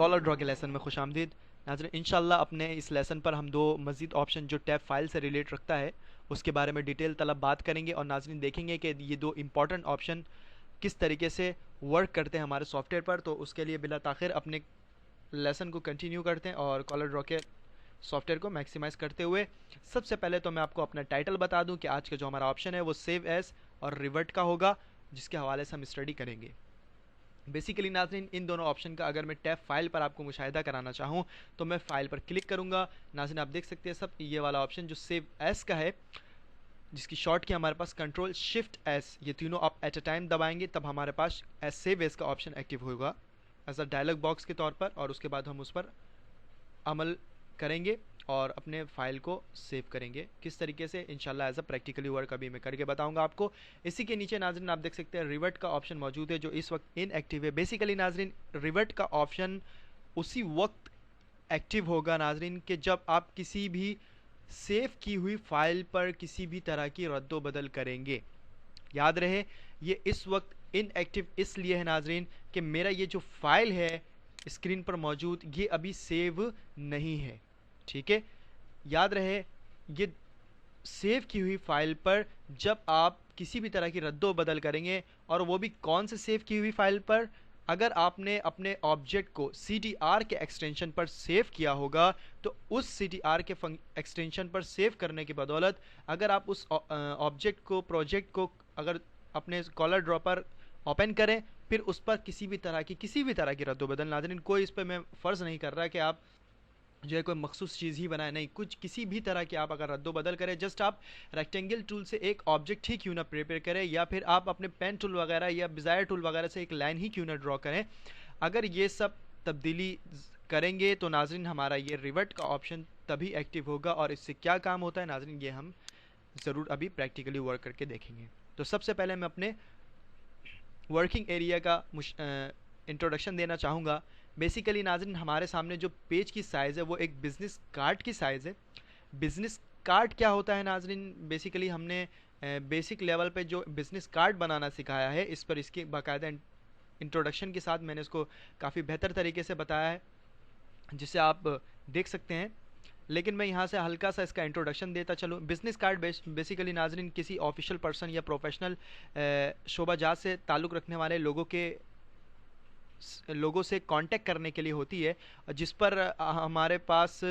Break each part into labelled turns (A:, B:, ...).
A: Collar draw के lesson में खुशामदीद। नाज़रीन इंशाल्लाह अपने इस लेसन पर हम दो मज़ीद ऑप्शन जो टैब फाइल से रिलेट रखता है उसके बारे में डिटेल तलब बात करेंगे और नाज़रीन देखेंगे कि ये दो इंपॉर्टेंट ऑप्शन किस तरीके से वर्क करते हैं हमारे सॉफ्टवेयर पर। तो उसके लिए बिला ताख़िर अपने लेसन को कंटिन्यू करते हैं और कॉलर ड्रॉ के सॉफ्टवेयर को मैक्सिमाइज़ करते हुए सबसे पहले तो मैं आपको अपना टाइटल बता दूं कि आज का जो हमारा ऑप्शन है वो सेव एज और रिवर्ट का होगा, जिसके हवाले से हम स्टडी करेंगे। बेसिकली नाज़रीन इन दोनों ऑप्शन का अगर मैं टैब फाइल पर आपको मुशाहिदा कराना चाहूँ तो मैं फाइल पर क्लिक करूँगा। नाज़रीन आप देख सकते हैं सब ये वाला ऑप्शन जो सेव एस का है, जिसकी शॉर्ट की हमारे पास कंट्रोल शिफ्ट एस, ये तीनों आप एट अ टाइम दबाएंगे तब हमारे पास एस सेव एस का ऑप्शन एक्टिव होगा एज अ डायलॉग बॉक्स के तौर पर, और उसके बाद हम उस पर अमल करेंगे और अपने फाइल को सेव करेंगे। किस तरीके से इंशाल्लाह एज अ प्रैक्टिकली वर्क अभी मैं करके बताऊंगा आपको। इसी के नीचे नाज़रीन आप देख सकते हैं रिवर्ट का ऑप्शन मौजूद है जो इस वक्त इनएक्टिव है। बेसिकली नाज़रीन रिवर्ट का ऑप्शन उसी वक्त एक्टिव होगा नाज़रीन कि जब आप किसी भी सेव की हुई फाइल पर किसी भी तरह की रद्दोबदल करेंगे। याद रहे ये इस वक्त इनएक्टिव इसलिए है नाज़रीन कि मेरा ये जो फाइल है स्क्रीन पर मौजूद ये अभी सेव नहीं है। ठीक है, याद रहे ये सेव की हुई फाइल पर जब आप किसी भी तरह की रद्दो बदल करेंगे, और वो भी कौन से सेव की हुई फाइल पर, अगर आपने अपने ऑब्जेक्ट को CTR के एक्सटेंशन पर सेव किया होगा तो उस CTR के एक्सटेंशन पर सेव करने की बदौलत अगर आप उस ऑब्जेक्ट को प्रोजेक्ट को अगर अपने कॉलर ड्रॉ पर ओपन करें फिर उस पर किसी भी तरह की रद्दोबदल, नाज़रीन कोई इस पर मैं फ़र्ज़ नहीं कर रहा कि आप जो है कोई मखसूस चीज़ ही बनाए, नहीं, कुछ किसी भी तरह की आप अगर रद्दो बदल करें, जस्ट आप रेक्टेंगल टूल से एक ऑब्जेक्ट ही क्यों ना प्रिपेयर करें या फिर आप अपने पेन टूल वगैरह या बिज़ायर टूल वगैरह से एक लाइन ही क्यों ना ड्रॉ करें, अगर ये सब तब्दीली करेंगे तो नाज़रीन हमारा ये रिवर्ट का ऑप्शन तभी एक्टिव होगा। और इससे क्या काम होता है नाज़रीन ये हम ज़रूर अभी प्रैक्टिकली वर्क करके देखेंगे। तो सबसे पहले मैं अपने वर्किंग एरिया का इंट्रोडक्शन देना चाहूँगा। बेसिकली नाज़रीन हमारे सामने जो पेज की साइज़ है वो एक बिज़नेस कार्ड की साइज़ है। बिज़नेस कार्ड क्या होता है नाज़रीन, बेसिकली हमने बेसिक लेवल पे जो बिज़नेस कार्ड बनाना सिखाया है इस पर इसकी बाकायदा इंट्रोडक्शन के साथ मैंने इसको काफ़ी बेहतर तरीके से बताया है जिसे आप देख सकते हैं। लेकिन मैं यहाँ से हल्का सा इसका इंट्रोडक्शन देता चलूँ। बिज़नेस कार्ड बेसिकली नाज़रीन किसी ऑफिशियल पर्सन या प्रोफेशनल शोबाजात से ताल्लुक़ रखने वाले लोगों से कांटेक्ट करने के लिए होती है, जिस पर हमारे पास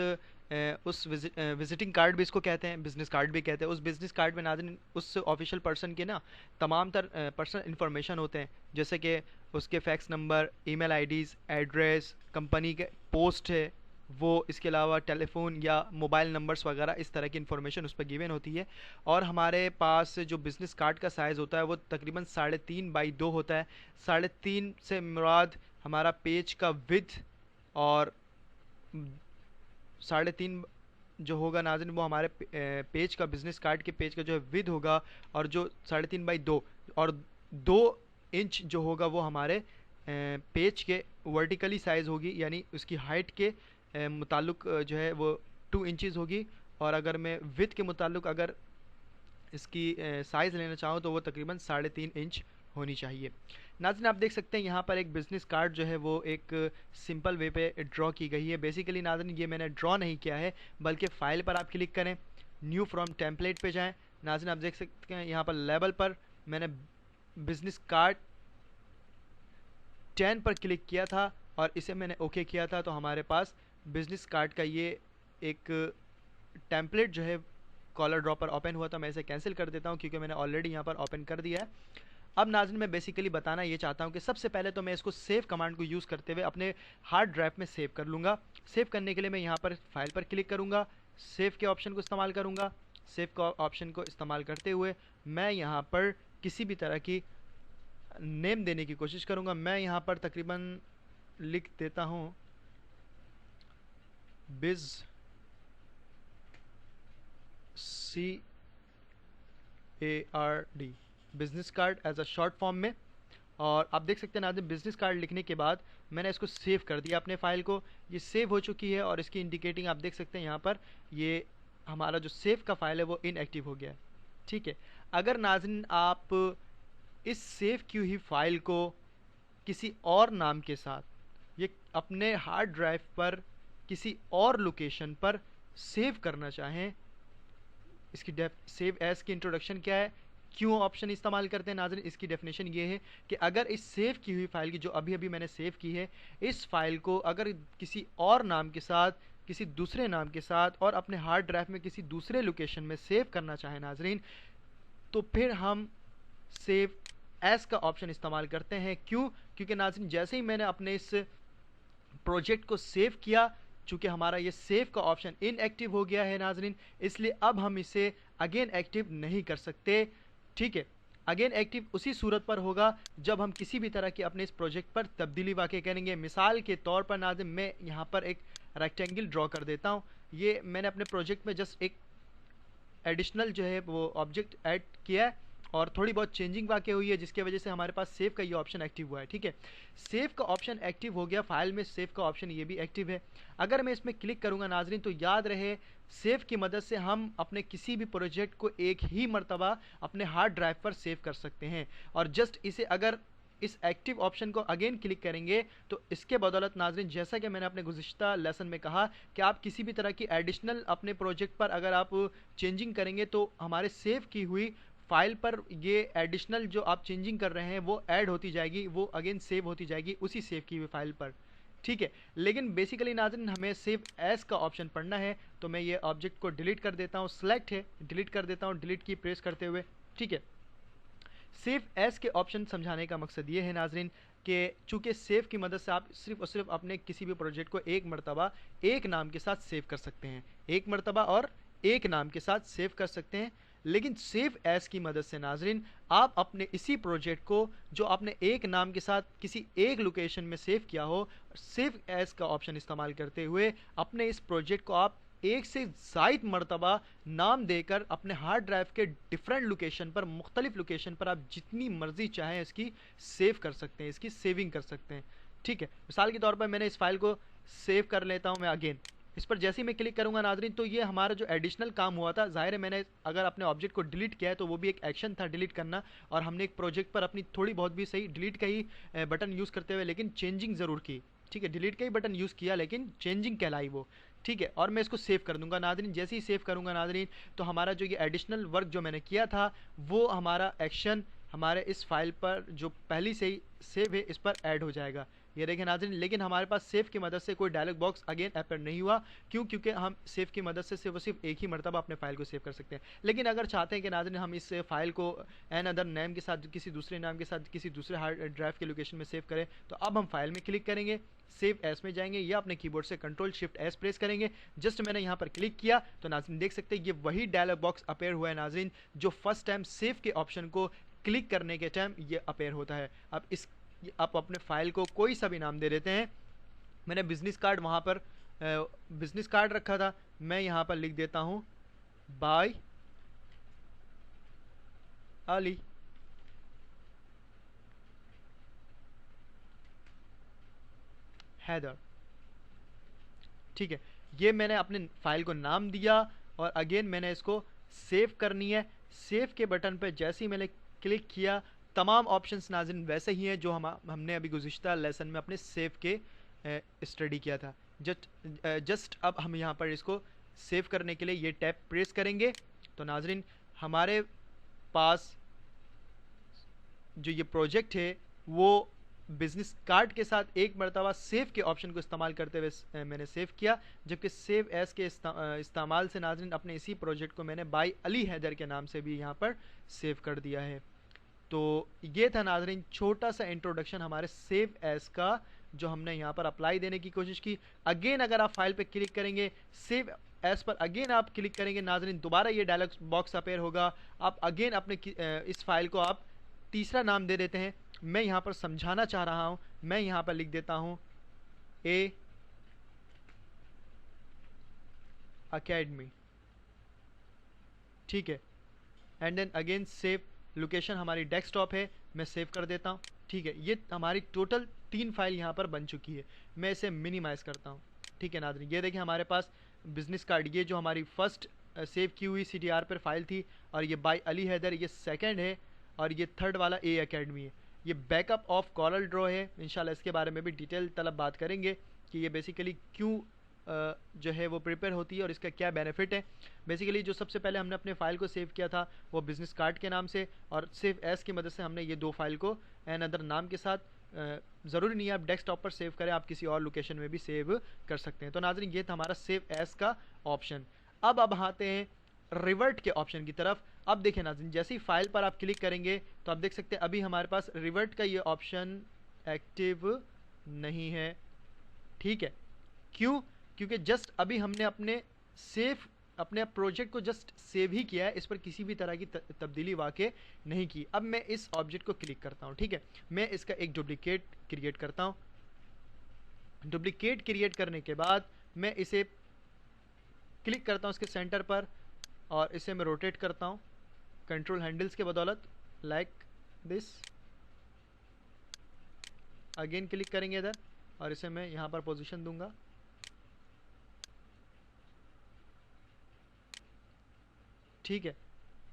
A: उस विजिटिंग कार्ड भी इसको कहते हैं, बिज़नेस कार्ड भी कहते हैं। उस बिज़नेस कार्ड में नाज़रीन उस ऑफिशियल पर्सन के ना तमाम पर्सनल इन्फॉर्मेशन होते हैं, जैसे कि उसके fax number, email IDs, address, company के पोस्ट है वो, इसके अलावा टेलीफोन या मोबाइल नंबर्स वगैरह इस तरह की इन्फॉर्मेशन उस पर गिवन होती है। और हमारे पास जो बिज़नेस कार्ड का साइज़ होता है वो तकरीबन 3.5x2 होता है। 3.5 से मुराद हमारा पेज का विड्थ, और 3.5 जो होगा नाज़रीन वो हमारे पेज का बिज़नेस कार्ड के पेज का जो है विड्थ होगा, और जो 3.5x2 और 2 इंच जो होगा वो हमारे पेज के वर्टिकली साइज़ होगी, यानी उसकी हाइट के मुताल्लिक जो है वो 2 इंचज़ होगी। और अगर मैं विड्थ के मुताल्लिक अगर इसकी साइज़ लेना चाहूँ तो वो तकरीबन 3.5 इंच होनी चाहिए। नाज़रीन आप देख सकते हैं यहाँ पर एक बिज़नेस कार्ड जो है वो एक सिंपल वे पे ड्रॉ की गई है। बेसिकली नाज़रीन ये मैंने ड्रॉ नहीं किया है बल्कि फ़ाइल पर आप क्लिक करें, न्यू फ्रॉम टेम्पलेट पे जाएं। नाज़रीन आप देख सकते हैं यहाँ पर लेबल पर मैंने बिज़नेस कार्ड 10 पर क्लिक किया था और इसे मैंने ओके किया था, तो हमारे पास बिज़नेस कार्ड का ये एक टेम्पलेट जो है कॉलर ड्रॉ पर ओपन हुआ था। मैं इसे कैंसिल कर देता हूँ क्योंकि मैंने ऑलरेडी यहाँ पर ओपन कर दिया है। अब नाज़रीन मैं बेसिकली बताना ये चाहता हूँ कि सबसे पहले तो मैं इसको सेव कमांड को यूज़ करते हुए अपने हार्ड ड्राइव में सेव कर लूँगा। सेव करने के लिए मैं यहाँ पर फाइल पर क्लिक करूँगा, सेव के ऑप्शन को इस्तेमाल करूँगा। सेव का ऑप्शन को इस्तेमाल करते हुए मैं यहाँ पर किसी भी तरह की नेम देने की कोशिश करूँगा। मैं यहाँ पर तकरीबन लिख देता हूँ biz CARD, business card as a short form में। और आप देख सकते हैं नाज़रीन बिज़नेस कार्ड लिखने के बाद मैंने इसको सेव कर दिया अपने फ़ाइल को। ये सेव हो चुकी है और इसकी इंडिकेटिंग आप देख सकते हैं यहाँ पर ये हमारा जो सेव का फ़ाइल है वो इनएक्टिव हो गया है। ठीक है, अगर नाज़रीन आप इस सेव की हुई फ़ाइल को किसी और नाम के साथ, ये अपने हार्ड ड्राइव पर किसी और लोकेशन पर सेव करना चाहें, इसकी सेव एज की इंट्रोडक्शन क्या है, क्यों ऑप्शन इस्तेमाल करते हैं नाज़रीन, इसकी डेफिनेशन ये है कि अगर इस सेव की हुई फाइल की, जो अभी अभी मैंने सेव की है, इस फाइल को अगर किसी और नाम के साथ, किसी दूसरे नाम के साथ और अपने हार्ड ड्राइव में किसी दूसरे लोकेशन में सेव करना चाहें नाज़रीन, तो फिर हम सेव एज का ऑप्शन इस्तेमाल करते हैं। क्यों? क्योंकि नाज़रीन जैसे ही मैंने अपने इस प्रोजेक्ट को सेव किया, चूंकि हमारा ये सेव का ऑप्शन इनएक्टिव हो गया है नाज़रीन, इसलिए अब हम इसे अगेन एक्टिव नहीं कर सकते। ठीक है, अगेन एक्टिव उसी सूरत पर होगा जब हम किसी भी तरह की अपने इस प्रोजेक्ट पर तब्दीली वाक़ई करेंगे। मिसाल के तौर पर नाज़रीन मैं यहाँ पर एक रेक्टेंगल ड्रॉ कर देता हूँ। ये मैंने अपने प्रोजेक्ट में जस्ट एक एडिशनल जो है वो ऑब्जेक्ट ऐड किया है और थोड़ी बहुत चेंजिंग वाक़ई हुई है, जिसकी वजह से हमारे पास सेव का ये ऑप्शन एक्टिव हुआ है। ठीक है, सेव का ऑप्शन एक्टिव हो गया, फाइल में सेव का ऑप्शन ये भी एक्टिव है। अगर मैं इसमें क्लिक करूंगा नाजरीन, तो याद रहे सेव की मदद से हम अपने किसी भी प्रोजेक्ट को एक ही मरतबा अपने हार्ड ड्राइव पर सेव कर सकते हैं। और जस्ट इसे अगर इस एक्टिव ऑप्शन को अगेन क्लिक करेंगे तो इसके बदौलत नाजरीन, जैसा कि मैंने अपने गुज़िश्ता लेसन में कहा कि आप किसी भी तरह की एडिशनल अपने प्रोजेक्ट पर अगर आप चेंजिंग करेंगे तो हमारे सेव की हुई फाइल पर ये एडिशनल जो आप चेंजिंग कर रहे हैं वो ऐड होती जाएगी, वो अगेन सेव होती जाएगी उसी सेव की हुई फाइल पर। ठीक है, लेकिन बेसिकली नाज़रीन हमें सेव एज का ऑप्शन पढ़ना है, तो मैं ये ऑब्जेक्ट को डिलीट कर देता हूँ। सिलेक्ट है, डिलीट कर देता हूँ, डिलीट की प्रेस करते हुए। ठीक है, सेव एज के ऑप्शन समझाने का मकसद ये है नाजरीन कि चूंकि सेव की मदद से आप सिर्फ और सिर्फ अपने किसी भी प्रोजेक्ट को एक मरतबा एक नाम के साथ सेव कर सकते हैं, एक मरतबा और एक नाम के साथ सेव कर सकते हैं। लेकिन सेव एज की मदद से नाजरीन आप अपने इसी प्रोजेक्ट को जो आपने एक नाम के साथ किसी एक लोकेशन में सेव किया हो, सेव एज का ऑप्शन इस्तेमाल करते हुए अपने इस प्रोजेक्ट को आप एक से ज़ायद मरतबा नाम देकर अपने हार्ड ड्राइव के डिफरेंट लोकेशन पर, मुख्तलिफ लोकेशन पर आप जितनी मर्जी चाहें इसकी सेव कर सकते हैं, इसकी सेविंग कर सकते हैं। ठीक है, मिसाल के तौर पर मैंने इस फाइल को सेव कर लेता हूं मैं अगेन। इस पर जैसे ही मैं क्लिक करूंगा नाजरीन, तो ये हमारा जो एडिशनल काम हुआ था, जाहिर है मैंने अगर अपने ऑब्जेक्ट को डिलीट किया है तो वो भी एक एक्शन था डिलीट करना, और हमने एक प्रोजेक्ट पर अपनी थोड़ी बहुत भी सही डिलीट का ही बटन यूज़ करते हुए लेकिन चेंजिंग ज़रूर की। ठीक है, डिलीट का ही बटन यूज़ किया लेकिन चेंजिंग कहलाई वो। ठीक है, और मैं इसको सेव कर दूंगा नाजरीन। जैसे ही सेव करूंगा नाजरीन, तो हमारा जो ये एडिशनल वर्क जो मैंने किया था वो हमारा एक्शन हमारे इस फाइल पर जो पहली से ही सेव है इस पर ऐड हो जाएगा। ये देखें नाजरीन, लेकिन हमारे पास सेव की मदद से कोई डायलॉग बॉक्स अगेन अपेयर नहीं हुआ। क्यों? क्योंकि हम सेव की मदद से सिर्फ एक ही मरतबा अपने फाइल को सेव कर सकते हैं। लेकिन अगर चाहते हैं कि नाजरीन हम इस फाइल को एन अदर नेम के साथ, किसी दूसरे नाम के साथ किसी दूसरे हार्ड ड्राइव के लोकेशन में सेव करें, तो अब हम फाइल में क्लिक करेंगे, सेव एस में जाएंगे या अपने कीबोर्ड से कंट्रोल शिफ्ट एस प्रेस करेंगे। जस्ट मैंने यहाँ पर क्लिक किया तो नाजरीन देख सकते हैं ये वही डायलॉग बॉक्स अपेयर हुआ है नाजरीन, जो फर्स्ट टाइम सेव के ऑप्शन को क्लिक करने के टाइम ये अपेयर होता है। अब इस आप अपने फाइल को कोई सा भी नाम दे देते हैं। मैंने बिजनेस कार्ड वहाँ पर बिजनेस कार्ड रखा था, मैं यहाँ पर लिख देता हूँ बाय अली। हैदर। ठीक है, ये मैंने अपने फाइल को नाम दिया और अगेन मैंने इसको सेव करनी है। सेव के बटन पर जैसे ही मैंने क्लिक किया, तमाम ऑप्शंस नाज़रीन वैसे ही हैं जो हमने अभी गुज़िश्ता लेसन में अपने सेव के स्टडी किया था। जस्ट अब हम यहाँ पर इसको सेव करने के लिए ये टैब प्रेस करेंगे तो नाज़रीन हमारे पास जो ये प्रोजेक्ट है वो बिजनेस कार्ड के साथ एक मरतबा सेव के ऑप्शन को इस्तेमाल करते हुए मैंने सेव किया, जबकि सेव एस के इस्तेमाल से नाज़रीन अपने इसी प्रोजेक्ट को मैंने बाय अली हैदर के नाम से भी यहाँ पर सेव कर दिया है। तो ये था नाज़रीन छोटा सा इंट्रोडक्शन हमारे सेव एस का, जो हमने यहाँ पर अप्लाई देने की कोशिश की। अगेन अगर आप फाइल पे क्लिक करेंगे, सेव एस पर अगेन आप क्लिक करेंगे नाज़रीन, दोबारा ये डायलॉग बॉक्स अपेयर होगा। आप अगेन अपने इस फाइल को आप तीसरा नाम दे देते हैं। मैं यहाँ पर समझाना चाह रहा हूँ, मैं यहाँ पर लिख देता हूँ ए अकेडमी। ठीक है, and then again save, location हमारी डेस्कटॉप है, मैं सेव कर देता हूँ। ठीक है, ये हमारी टोटल 3 फाइल यहाँ पर बन चुकी है। मैं इसे मिनिमाइज़ करता हूँ। ठीक है नाज़रीन, ये देखिए हमारे पास बिजनेस कार्ड, ये जो हमारी फर्स्ट सेव की हुई CTR पर फाइल थी, और ये बाय अली हैदर ये सेकंड है, और ये थर्ड वाला ए अकेडमी है। ये बैकअप ऑफ कॉरल ड्रॉ है। इंशाल्लाह इसके बारे में भी डिटेल तलब बात करेंगे कि ये बेसिकली क्यों जो है वो प्रिपेयर होती है और इसका क्या बेनिफिट है। बेसिकली जो सबसे पहले हमने अपने फाइल को सेव किया था वो बिजनेस कार्ड के नाम से, और सेव एस की मदद से हमने ये दो फाइल को एन अदर नाम के साथ, ज़रूरी नहीं है आप डेस्कटॉप पर सेव करें, आप किसी और लोकेशन में भी सेव कर सकते हैं। तो नाज़रीन ये था हमारा सेव एस का ऑप्शन। अब आते हैं रिवर्ट के ऑप्शन की तरफ। अब देखें नाज़रीन, जैसे ही फाइल पर आप क्लिक करेंगे तो आप देख सकते हैं अभी हमारे पास रिवर्ट का ये ऑप्शन एक्टिव नहीं है। ठीक है, क्यों? क्योंकि जस्ट अभी हमने अपने प्रोजेक्ट को जस्ट सेव ही किया है, इस पर किसी भी तरह की तब्दीली वाकई नहीं की। अब मैं इस ऑब्जेक्ट को क्लिक करता हूँ। ठीक है, मैं इसका एक डुप्लीकेट क्रिएट करता हूँ। डुप्लीकेट क्रिएट करने के बाद मैं इसे क्लिक करता हूँ इसके सेंटर पर, और इसे मैं रोटेट करता हूँ कंट्रोल हैंडल्स के बदौलत, लाइक दिस। अगेन क्लिक करेंगे इधर, और इसे मैं यहाँ पर पोजीशन दूंगा। ठीक है,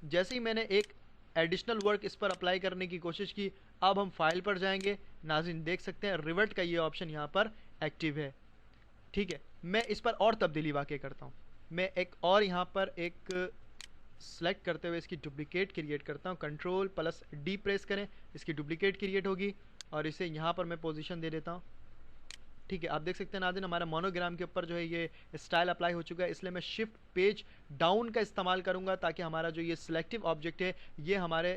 A: जैसे ही मैंने एक एडिशनल वर्क इस पर अप्लाई करने की कोशिश की, अब हम फाइल पर जाएंगे। नाज़रीन देख सकते हैं रिवर्ट का ये ऑप्शन यहाँ पर एक्टिव है। ठीक है, मैं इस पर और तब्दीली वाकई करता हूँ। मैं एक और यहाँ पर एक सेलेक्ट करते हुए इसकी डुप्लीकेट क्रिएट करता हूँ। कंट्रोल प्लस डी प्रेस करें, इसकी डुप्लीकेट क्रिएट होगी, और इसे यहाँ पर मैं पोजीशन दे देता हूँ। ठीक है, आप देख सकते हैं नाज़रीन हमारा मोनोग्राम के ऊपर जो है ये स्टाइल अप्लाई हो चुका है। इसलिए मैं शिफ्ट पेज डाउन का इस्तेमाल करूँगा ताकि हमारा जो ये सिलेक्टिव ऑब्जेक्ट है ये हमारे,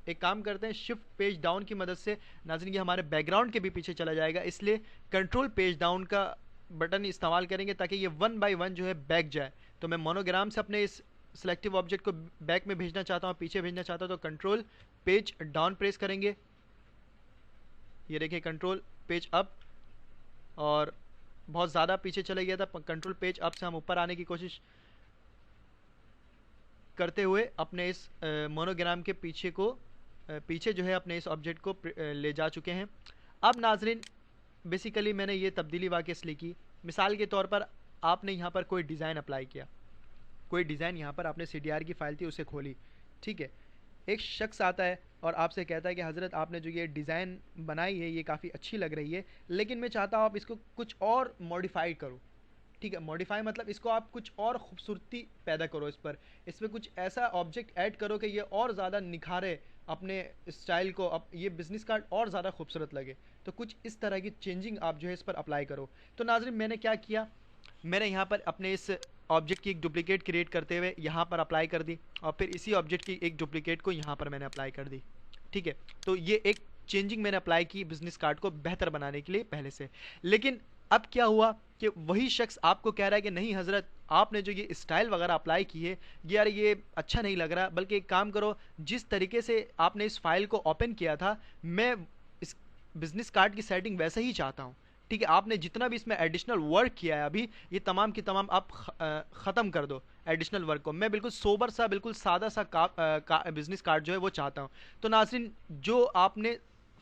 A: एक काम करते हैं शिफ्ट पेज डाउन की मदद से नाज़रीन ये हमारे बैकग्राउंड के भी पीछे चला जाएगा। इसलिए कंट्रोल पेज डाउन का बटन इस्तेमाल करेंगे ताकि ये 1 बाय 1 जो है बैक जाए। तो मैं मोनोग्राम से अपने इस सिलेक्टिव ऑब्जेक्ट को बैक में भेजना चाहता हूँ, पीछे भेजना चाहता हूँ, तो कंट्रोल पेज डाउन प्रेस करेंगे। ये देखिए कंट्रोल पेज अप, और बहुत ज़्यादा पीछे चले गया था। कंट्रोल पेज अप से हम ऊपर आने की कोशिश करते हुए अपने इस मोनोग्राम के पीछे जो है अपने इस ऑब्जेक्ट को ले जा चुके हैं। अब नाजरीन बेसिकली मैंने ये तब्दीली वाकई इसलिए की, मिसाल के तौर पर आपने यहाँ पर कोई डिज़ाइन अप्लाई किया, कोई डिज़ाइन यहाँ पर आपने CDR की फाइल थी उसे खोली। ठीक है, एक शख्स आता है और आपसे कहता है कि हज़रत आपने जो ये डिज़ाइन बनाई है ये काफ़ी अच्छी लग रही है, लेकिन मैं चाहता हूँ आप इसको कुछ और मॉडिफाई करो। ठीक है, मॉडिफाई मतलब इसको आप कुछ और खूबसूरती पैदा करो, इसमें कुछ ऐसा ऑब्जेक्ट ऐड करो कि ये और ज़्यादा निखारे अपने स्टाइल को, अब ये बिज़नेस कार्ड और ज़्यादा खूबसूरत लगे। तो कुछ इस तरह की चेंजिंग आप जो है इस पर अप्लाई करो। तो नाज़रीन मैंने क्या किया, मैंने यहाँ पर अपने इस ऑब्जेक्ट की एक डुप्लीकेट क्रिएट करते हुए यहाँ पर अप्लाई कर दी, और फिर इसी ऑब्जेक्ट की एक डुप्लीकेट को यहाँ पर मैंने अप्लाई कर दी। ठीक है, तो ये एक चेंजिंग मैंने अप्लाई की बिजनेस कार्ड को बेहतर बनाने के लिए पहले से। लेकिन अब क्या हुआ कि वही शख्स आपको कह रहा है कि नहीं हज़रत आपने जो ये स्टाइल वगैरह अप्लाई की है यार ये अच्छा नहीं लग रहा, बल्कि एक काम करो जिस तरीके से आपने इस फाइल को ओपन किया था मैं इस बिजनेस कार्ड की सेटिंग वैसे ही चाहता हूँ। ठीक है, आपने जितना भी इसमें एडिशनल वर्क किया है अभी ये तमाम की तमाम आप ख़त्म कर दो एडिशनल वर्क को। मैं बिल्कुल सोबर सा, बिल्कुल सादा सा बिजनेस कार्ड जो है वो चाहता हूँ। तो नाज़रीन जो आपने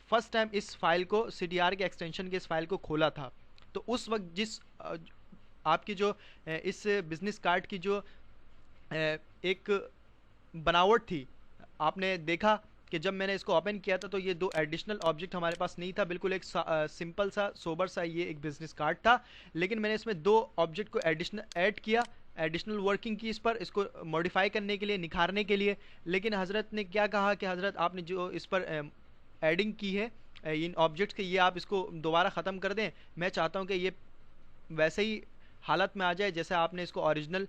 A: फर्स्ट टाइम इस फाइल को CDR के एक्सटेंशन के इस फाइल को खोला था, तो उस वक्त जिस आपकी जो इस बिजनेस कार्ड की जो एक बनावट थी, आपने देखा कि जब मैंने इसको ओपन किया था तो ये दो एडिशनल ऑब्जेक्ट हमारे पास नहीं था, बिल्कुल एक सिंपल सा सोबर सा ये एक बिजनेस कार्ड था। लेकिन मैंने इसमें दो ऑब्जेक्ट को ऐड किया, एडिशनल वर्किंग की इस पर, इसको मॉडिफाई करने के लिए, निखारने के लिए। लेकिन हज़रत ने क्या कहा कि हज़रत आपने जो इस पर एडिंग की है इन ऑब्जेक्ट्स के, ये आप इसको दोबारा ख़त्म कर दें। मैं चाहता हूँ कि ये वैसे ही हालत में आ जाए जैसे आपने इसको ओरिजिनल,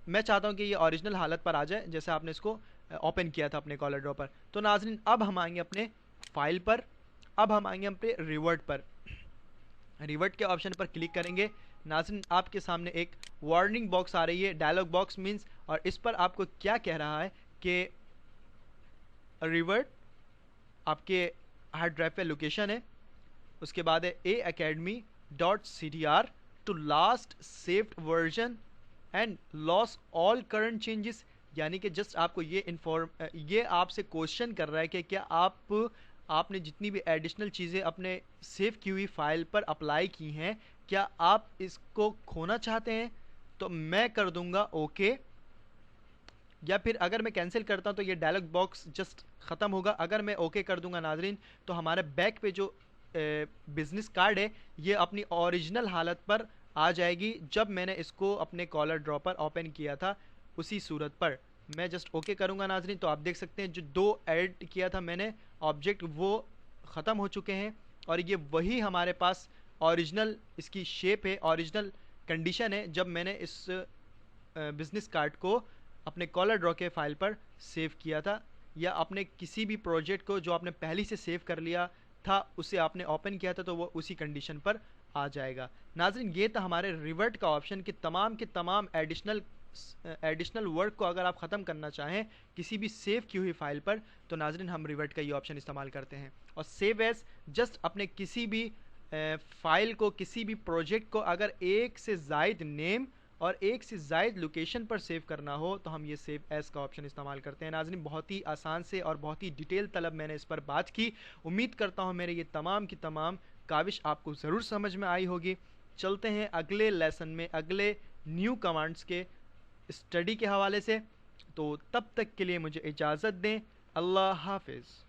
A: मैं चाहता हूँ कि ये ओरिजिनल हालत पर आ जाए जैसे आपने इसको ओपन किया था अपने कॉलर ड्रॉ पर। तो नाज़रीन अब हम आएंगे अपने फाइल पर, अब हम आएंगे अपने रिवर्ट पर। रिवर्ट के ऑप्शन पर क्लिक करेंगे। नाज़रीन आपके सामने एक वार्निंग बॉक्स आ रही है, डायलॉग बॉक्स मीन्स, और इस पर आपको क्या कह रहा है कि रिवर्ट आपके हार्ड ड्राइव पे लोकेशन है, उसके बाद है academy.cdr to last saved version and loss all current changes. यानी कि जस्ट आपको ये आपसे क्वेश्चन कर रहा है कि क्या आपने जितनी भी एडिशनल चीज़ें अपने सेव की हुई फाइल पर अप्लाई की हैं क्या आप इसको खोना चाहते हैं। तो मैं कर दूंगा ओके, या फिर अगर मैं कैंसिल करता हूँ तो ये डायलॉग बॉक्स जस्ट ख़त्म होगा। अगर मैं ओके कर दूंगा नाजरीन, तो हमारे बैक पे जो बिज़नेस कार्ड है ये अपनी ओरिजिनल हालत पर आ जाएगी जब मैंने इसको अपने कॉलर ड्रॉ पर ओपन किया था उसी सूरत पर। मैं जस्ट ओके करूंगा नाजरीन, तो आप देख सकते हैं जो दो ऐड किया था मैंने ऑब्जेक्ट वो ख़त्म हो चुके हैं और ये वही हमारे पास ओरिजिनल इसकी शेप है, ओरिजिनल कंडीशन है जब मैंने इस बिज़नेस कार्ड को अपने कॉलर ड्रॉ के फाइल पर सेव किया था, या अपने किसी भी प्रोजेक्ट को जो आपने पहले से सेव कर लिया था उसे आपने ओपन किया था तो वो उसी कंडीशन पर आ जाएगा। नाज़रीन ये था हमारे रिवर्ट का ऑप्शन कि तमाम के तमाम एडिशनल वर्क को अगर आप ख़त्म करना चाहें किसी भी सेव की हुई फाइल पर, तो नाज़रीन हम रिवर्ट का ये ऑप्शन इस्तेमाल करते हैं। और सेव एज जस्ट अपने किसी भी फाइल को, किसी भी प्रोजेक्ट को अगर एक से ज़ायद नेम और एक से ज़ायद लोकेशन पर सेव करना हो तो हम ये सेव एज का ऑप्शन इस्तेमाल करते हैं। नाज़रीन बहुत ही आसान से और बहुत ही डिटेल तलब मैंने इस पर बात की। उम्मीद करता हूँ मेरे ये तमाम की तमाम काविश आपको ज़रूर समझ में आई होगी। चलते हैं अगले लेसन में अगले न्यू कमांड्स के स्टडी के हवाले से। तो तब तक के लिए मुझे इजाज़त दें। अल्लाह हाफिज़।